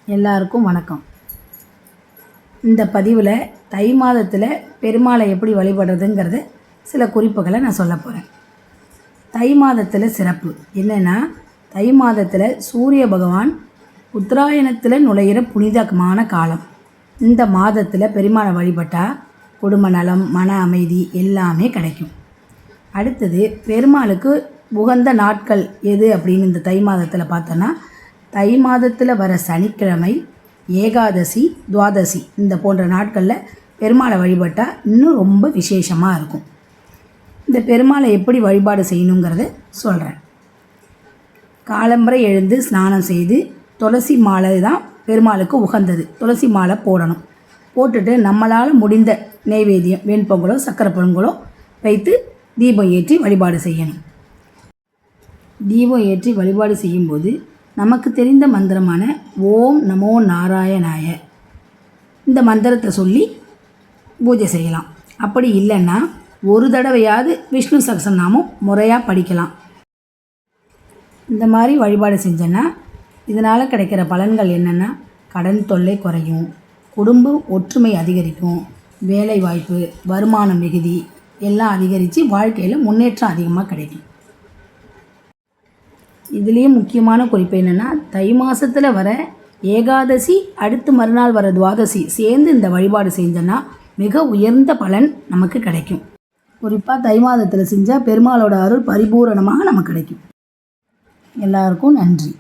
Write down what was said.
எல்லாருக்கும் வணக்கம். இந்த பதிவில் தை மாதத்தில் பெருமாளை எப்படி வழிபடுறதுங்கிறது சில குறிப்புகளை நான் சொல்ல போகிறேன். தை மாதத்தில் சிறப்பு என்னென்னா, தை மாதத்தில் சூரிய பகவான் உத்தராயணத்தில் நுழையிற புனிதமான காலம். இந்த மாதத்தில் பெருமாளை வழிபட்டால் குடும்ப நலம், மன அமைதி எல்லாமே கிடைக்கும். அடுத்தது, பெருமாளுக்கு உகந்த நாட்கள் எது அப்படின்னு இந்த தை மாதத்தில் பார்த்தோன்னா, தை மாதத்தில் வர சனிக்கிழமை, ஏகாதசி, துவாதசி இந்த போன்ற நாட்களில் பெருமாளை வழிபட்டால் இன்னும் ரொம்ப விசேஷமாக இருக்கும். இந்த பெருமாளை எப்படி வழிபாடு செய்யணுங்கிறத சொல்கிறேன். காலம்பரை எழுந்து ஸ்நானம் செய்து துளசி மாலை தான் பெருமாளுக்கு உகந்தது. துளசி மாலை போடணும். போட்டுட்டு நம்மளால் முடிந்த நெய்வேத்தியம், வெண்பொங்கலோ சக்கரை பொங்கலோ வைத்து தீபம் ஏற்றி வழிபாடு செய்யணும். தீபம் ஏற்றி வழிபாடு செய்யும்போது நமக்கு தெரிந்த மந்திரமான ஓம் நமோ நாராயணாய இந்த மந்திரத்தை சொல்லி பூஜை செய்யலாம். அப்படி இல்லைன்னா ஒரு தடவையாவது விஷ்ணு சகஸ்ரநாமம் முறையாக படிக்கலாம். இந்த மாதிரி வழிபாடு செஞ்சோன்னா இதனால் கிடைக்கிற பலன்கள் என்னென்னா, கடன் தொல்லை குறையும், குடும்ப ஒற்றுமை அதிகரிக்கும், வேலை வாய்ப்பு, வருமானம் மிகுதி எல்லாம் அதிகரித்து வாழ்க்கையில் முன்னேற்றம் அதிகமாக கிடைக்கும். இதுலேயும் முக்கியமான குறிப்பு என்னென்னா, தை மாதத்தில் வர ஏகாதசி அடுத்து மறுநாள் வர துவாதசி சேர்ந்து இந்த வழிபாடு செஞ்சோன்னா மிக உயர்ந்த பலன் நமக்கு கிடைக்கும். குறிப்பாக தை மாதத்தில் செஞ்சால் பெருமாளோட அருள் பரிபூரணமாக நமக்கு கிடைக்கும். எல்லாருக்கும் நன்றி.